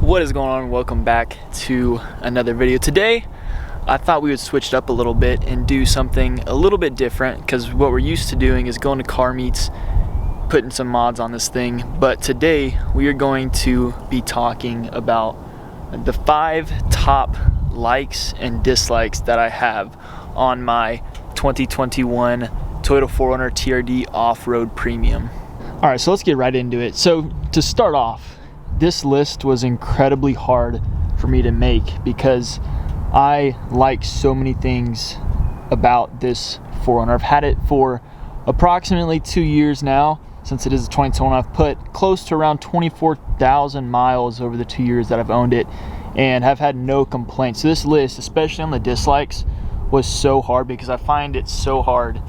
What is going on? Welcome back to another video. Today I thought we would switch it up a little bit and do something a little bit different, because what we're used to doing is going to car meets, putting some mods on this thing. But today we are going to be talking about the 5 top likes and dislikes that I have on my 2021 Toyota 4Runner TRD Off-Road Premium. Alright, so let's get right into it. So to start off, this list was incredibly hard for me to make because I like so many things about this 4Runner. I've had it for approximately 2 years now. Since it is a 2021, I've put close to around 24,000 miles over the 2 years that I've owned it and have had no complaints. So this list, especially on the dislikes, was so hard because I find it so hard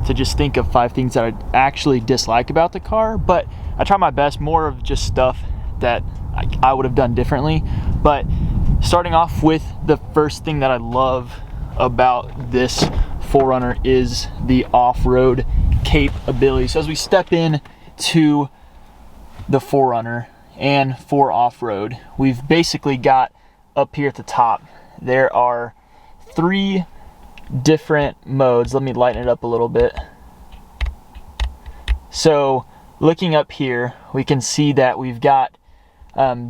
to just think of 5 things that I actually dislike about the car. But I try my best, more of just stuff that I would have done differently. But starting off with the first thing that I love about this 4Runner is the off-road capability. So as we step in to the 4Runner and for off-road, we've basically got up here at the top, there are 3 different modes. Let me lighten it up a little bit. So looking up here, we can see that we've got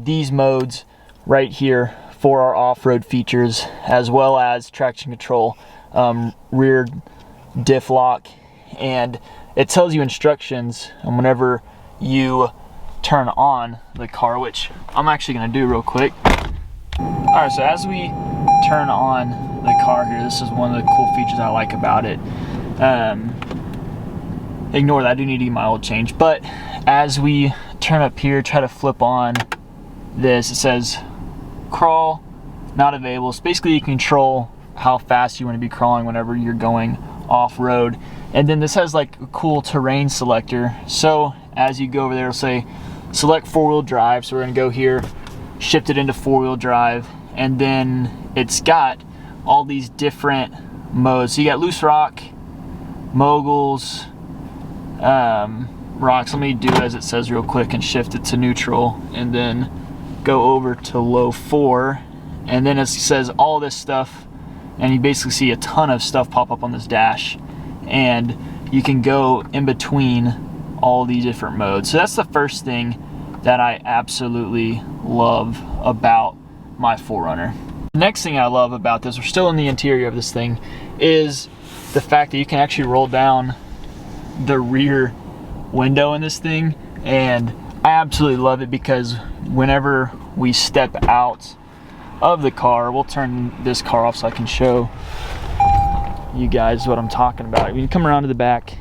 these modes right here for our off-road features, as well as traction control, rear diff lock, and it tells you instructions on whenever you turn on the car, which I'm actually going to do real quick. Alright, so as we turn on the car here, this is one of the cool features I like about it. Ignore that, I do need to get my oil changed. But as we turn up here, try to flip on this, it says crawl not available. So basically you control how fast you want to be crawling whenever you're going off-road. And then this has like a cool terrain selector. So as you go over there, it'll say select 4-wheel drive. So we're going to go here, shift it into 4-wheel drive, and then it's got all these different modes. So you got loose rock, moguls, rocks. Let me do as it says real quick and shift it to neutral, and then go over to low 4, and then it says all this stuff, and you basically see a ton of stuff pop up on this dash, and you can go in between all these different modes. So that's the first thing that I absolutely love about my 4Runner. The next thing I love about this, we're still in the interior of this thing, is the fact that you can actually roll down the rear window in this thing, and I absolutely love it because whenever we step out of the car, we'll turn this car off so I can show you guys what I'm talking about. When you come around to the back,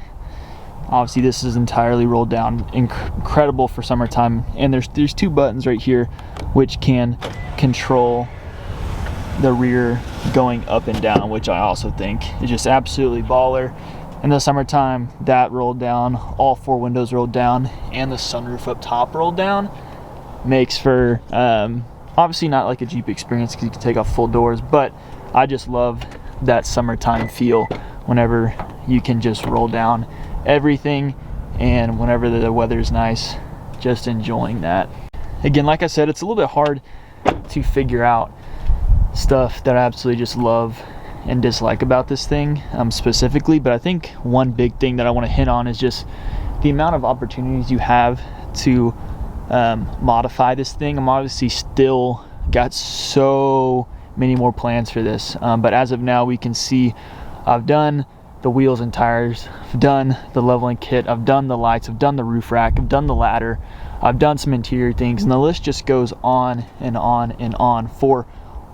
obviously this is entirely rolled down, incredible for summertime, and there's 2 buttons right here which can control the rear going up and down, which I also think is just absolutely baller. In the summertime, that rolled down, all 4 windows rolled down, and the sunroof up top rolled down, makes for obviously not like a Jeep experience because you can take off full doors, but I just love that summertime feel whenever you can just roll down everything, and whenever the weather's nice, just enjoying that. Again, like I said, it's a little bit hard to figure out stuff that I absolutely just love and dislike about this thing specifically, but I think one big thing that I want to hit on is just the amount of opportunities you have to modify this thing. I'm obviously still got so many more plans for this, but as of now we can see I've done the wheels and tires, I've done the leveling kit, I've done the lights, I've done the roof rack, I've done the ladder, I've done some interior things, and the list just goes on and on and on for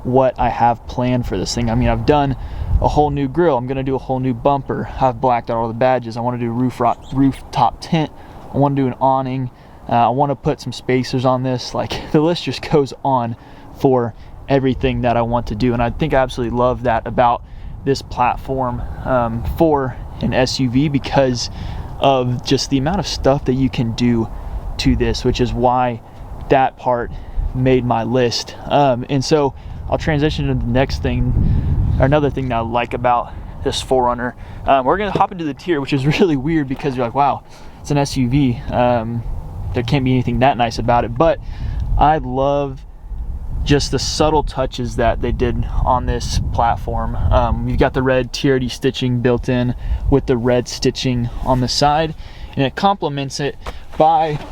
what I have planned for this thing. I mean, I've done a whole new grill, I'm gonna do a whole new bumper, I've blacked out all the badges, I want to do rooftop tint, I want to do an awning, I want to put some spacers on this. Like, the list just goes on for everything that I want to do, and I think I absolutely love that about this platform for an SUV, because of just the amount of stuff that you can do to this, which is why that part made my list. And so I'll transition to the next thing, or another thing that I like about this 4Runner. We're gonna hop into the tier, which is really weird because you're like, wow, it's an SUV. There can't be anything that nice about it, but I love just the subtle touches that they did on this platform. You've got the red TRD stitching built in with the red stitching on the side, and it complements it by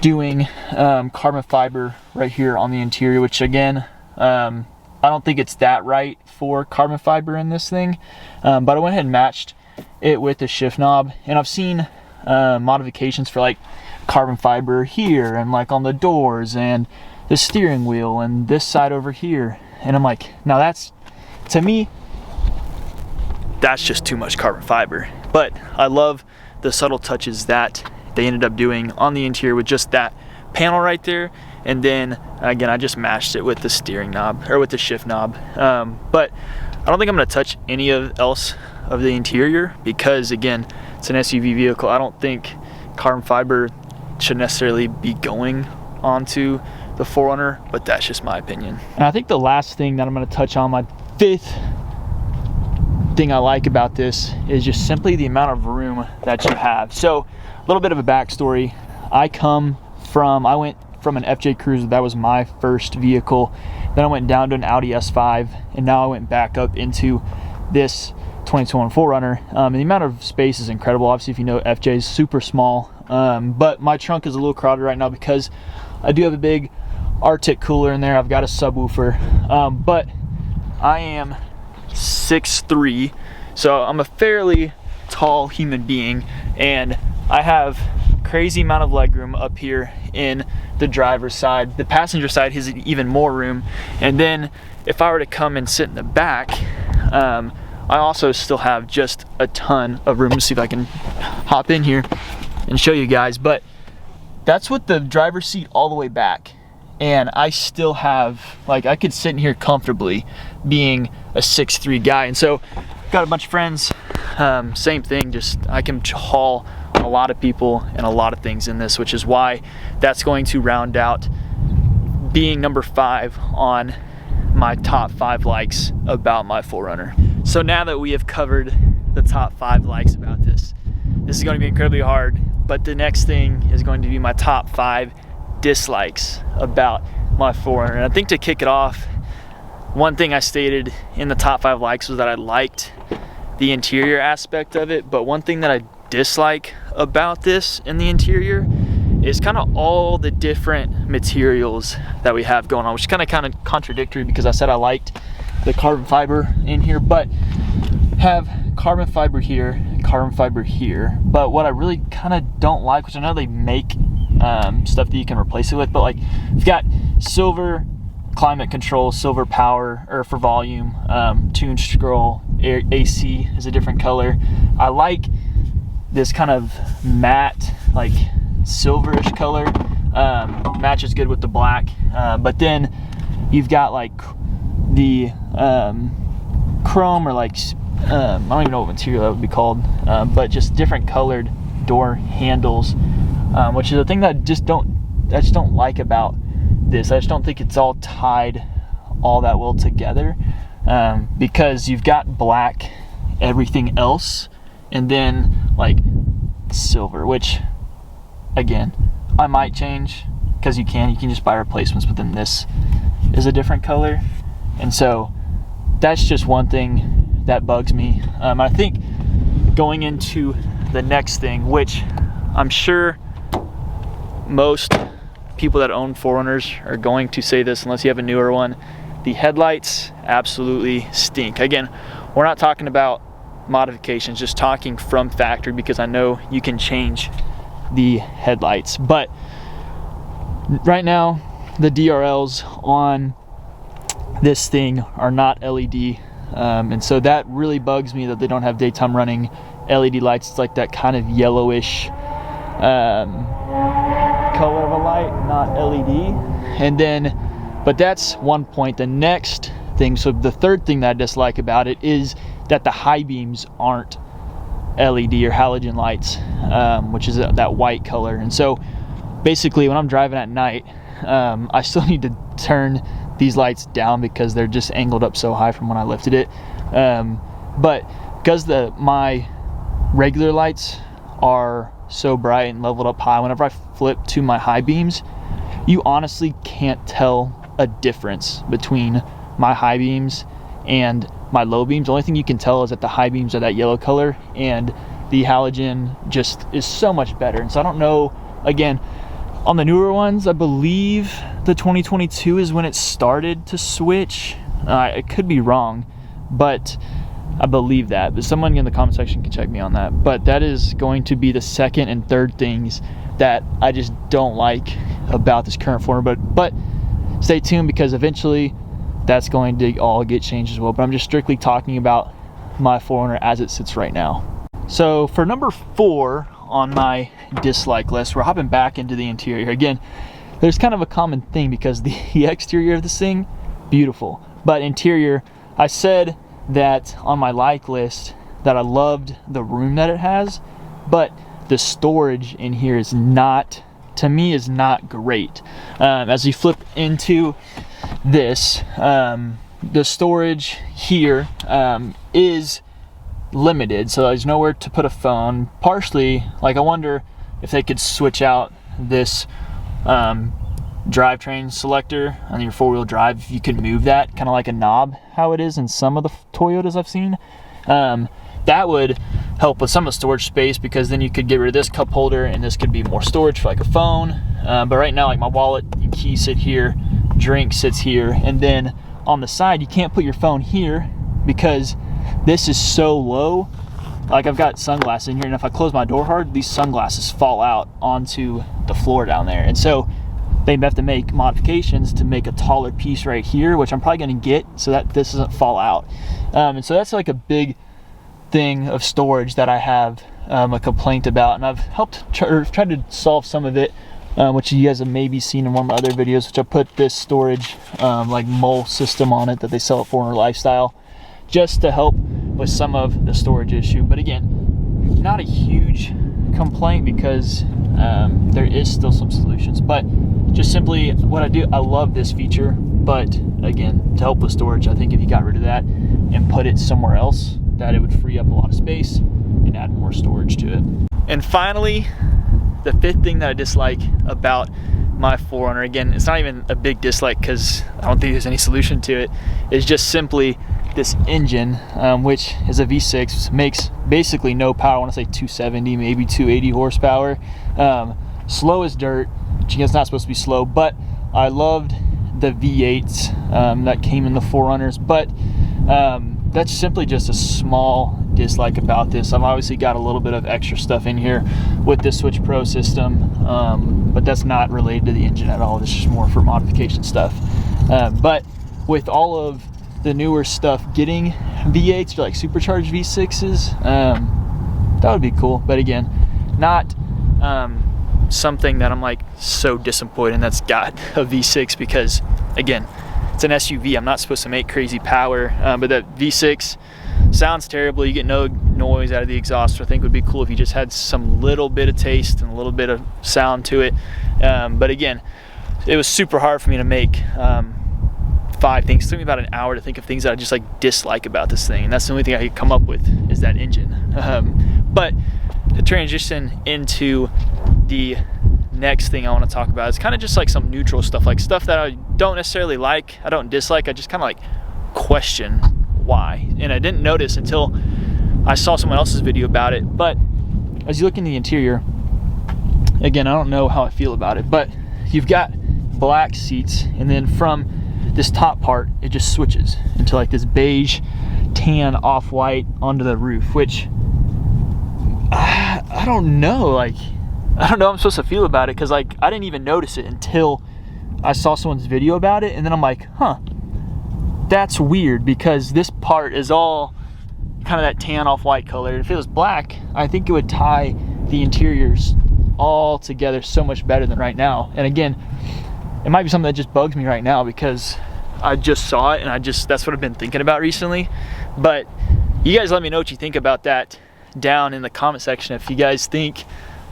doing carbon fiber right here on the interior, which again, I don't think it's that right for carbon fiber in this thing, but I went ahead and matched it with the shift knob, and I've seen modifications for like carbon fiber here and like on the doors and the steering wheel and this side over here, and I'm like, now that's, to me, that's just too much carbon fiber. But I love the subtle touches that they ended up doing on the interior with just that panel right there, and then again I just matched it with the steering knob, or with the shift knob. But I don't think I'm going to touch any else of the interior, because again, it's an SUV vehicle. I don't think carbon fiber should necessarily be going onto the 4Runner, but that's just my opinion. And I think the last thing that I'm going to touch on, my fifth thing I like about this, is just simply the amount of room that you have. So a little bit of a backstory. I went from an FJ Cruiser, that was my first vehicle. Then I went down to an Audi S5, and now I went back up into this 2021 4Runner. And the amount of space is incredible. Obviously, if you know, FJ is super small, but my trunk is a little crowded right now because I do have a big Arctic cooler in there. I've got a subwoofer, but I am 6'3", so I'm a fairly tall human being, and I have crazy amount of legroom up here in the driver's side. The passenger side has even more room, and then if I were to come and sit in the back, I also still have just a ton of room. Let's see if I can hop in here and show you guys, but that's with the driver's seat all the way back, and I still have, like, I could sit in here comfortably being a 6'3" guy. And so got a bunch of friends, same thing, just I can haul a lot of people and a lot of things in this, which is why that's going to round out being number 5 on my top 5 likes about my 4Runner. So now that we have covered the top 5 likes about this is going to be incredibly hard, but the next thing is going to be my top 5 dislikes about my 4Runner. And I think to kick it off, one thing I stated in the top 5 likes was that I liked the interior aspect of it, but one thing that I dislike about this in the interior is kind of all the different materials that we have going on, which is kind of contradictory, because I said I liked the carbon fiber in here, but have carbon fiber here, carbon fiber here. But what I really kind of don't like, which I know they make stuff that you can replace it with, but like you've got silver climate control, silver power, or for volume, tune scroll, AC is a different color. I like this kind of matte, like silverish color, matches good with the black, but then you've got like the chrome, or like I don't even know what material that would be called, but just different colored door handles, which is a thing that I just don't like about this. I just don't think it's all tied all that well together, because you've got black everything else, and then like silver, which again I might change, because you can just buy replacements, but then this is a different color, and so that's just one thing that bugs me. I think going into the next thing, which I'm sure most people that own 4Runners are going to say this unless you have a newer one, the headlights absolutely stink. Again, we're not talking about modifications, just talking from factory, because I know you can change the headlights. But right now the DRLs on this thing are not LED, and so that really bugs me that they don't have daytime running LED lights. It's like that kind of yellowish color of a light, not LED. And then, but that's one point. The next thing, so the third thing that I dislike about it is that the high beams aren't LED or halogen lights, which is that white color. And so basically when I'm driving at night, I still need to turn these lights down because they're just angled up so high from when I lifted it. But because my regular lights are so bright and leveled up high, whenever I flip to my high beams, you honestly can't tell a difference between my high beams and my low beams. The only thing you can tell is that the high beams are that yellow color and the halogen just is so much better. And so I don't know, again, on the newer ones, I believe the 2022 is when it started to switch. It could be wrong, but I believe that. But someone in the comment section can check me on that. But that is going to be the second and third things that I just don't like about this current 4Runner. But stay tuned, because eventually that's going to all get changed as well. But I'm just strictly talking about my 4Runner as it sits right now. So for number 4 on my dislike list, we're hopping back into the interior. Again, there's kind of a common thing, because the exterior of this thing, beautiful. But interior, I said that on my like list that I loved the room that it has, but the storage in here is not, to me, is not great. As you flip into this, the storage here is limited, so there's nowhere to put a phone. Partially, like, I wonder if they could switch out this drivetrain selector on your 4-wheel drive. If you could move that, kind of like a knob, how it is in some of the Toyotas I've seen. That would help with some of the storage space, because then you could get rid of this cup holder and this could be more storage for like a phone. But right now, like, my wallet and key sit here, drink sits here, and then on the side you can't put your phone here because this is so low. Like, I've got sunglasses in here, and if I close my door hard, these sunglasses fall out onto the floor down there. And so they have to make modifications to make a taller piece right here, which I'm probably going to get so that this doesn't fall out. And so that's like a big thing of storage that I have a complaint about, and I've tried to solve some of it, which you guys have maybe seen in one of my other videos, which I put this storage like mole system on it that they sell at 4Runner Lifestyle, just to help with some of the storage issue. But again, not a huge complaint, because there is still some solutions. But just simply what I do, I love this feature, but again, to help with storage, I think if you got rid of that and put it somewhere else, that it would free up a lot of space and add more storage to it. And finally, the 5th thing that I dislike about my 4Runner, again, it's not even a big dislike because I don't think there's any solution to it, is just simply this engine, which is a V6, makes basically no power. I want to say 270, maybe 280 horsepower. Slow as dirt, which is not supposed to be slow, but I loved the V8s that came in the 4Runners. But that's simply just a small dislike about this. I've obviously got a little bit of extra stuff in here with this Switch Pro system, but that's not related to the engine at all. This is just more for modification stuff. But with all of the newer stuff getting V8s or like supercharged V6s, that would be cool. But again, not something that I'm like so disappointed in that's got a V6, because again, it's an SUV. I'm not supposed to make crazy power, but that V6 sounds terrible. You get no noise out of the exhaust. I think would be cool if you just had some little bit of taste and a little bit of sound to it. But again, it was super hard for me to make 5 things. It took me about an hour to think of things that I just like dislike about this thing, and that's the only thing I could come up with, is that engine. But to transition into the next thing I want to talk about is kind of just like some neutral stuff, like stuff that I don't necessarily like, I don't dislike, I just kind of like question why. And I didn't notice until I saw someone else's video about it. But as you look in the interior, again, I don't know how I feel about it, but you've got black seats, and then from this top part it just switches into like this beige tan off-white onto the roof, which I don't know, like I don't know how I'm supposed to feel about it, because like I didn't even notice it until I saw someone's video about it, and then I'm like, huh, that's weird, because this part is all kind of that tan off-white color. If it was black, I think it would tie the interiors all together so much better than right now. And again, it might be something that just bugs me right now because I just saw it, and that's what I've been thinking about recently. But you guys let me know what you think about that down in the comment section, if you guys think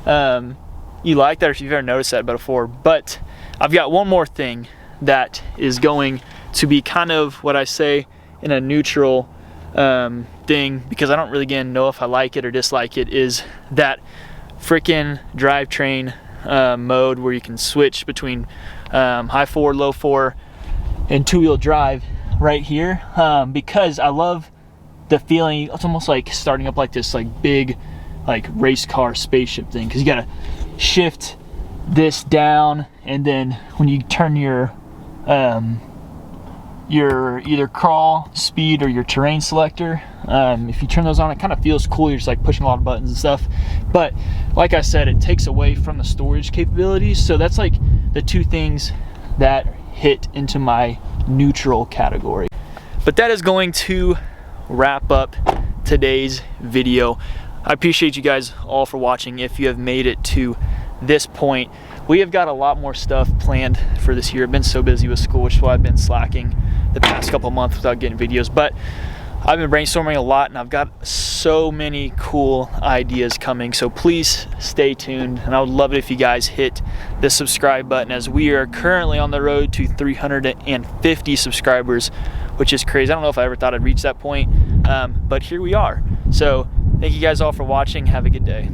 you like that, or if you've ever noticed that before. But I've got one more thing that is going to be kind of what I say in a neutral thing, because I don't really, again, know if I like it or dislike it, is that freaking drivetrain mode where you can switch between high 4, low 4, and two-wheel drive right here, because I love the feeling. It's almost like starting up like this like big like race car spaceship thing, because you gotta shift this down, and then when you turn your either crawl speed or your terrain selector, if you turn those on, it kind of feels cool. You're just like pushing a lot of buttons and stuff, but like I said, it takes away from the storage capabilities. So that's like the two things that hit into my neutral category. But that is going to wrap up today's video. I appreciate you guys all for watching. If you have made it to this point, we have got a lot more stuff planned for this year. I've been so busy with school, which is why I've been slacking the past couple months without getting videos, but I've been brainstorming a lot, and I've got so many cool ideas coming, so please stay tuned. And I would love it if you guys hit the subscribe button, as we are currently on the road to 350 subscribers, which is crazy. I don't know if I ever thought I'd reach that point, but here we are. So thank you guys all for watching. Have a good day.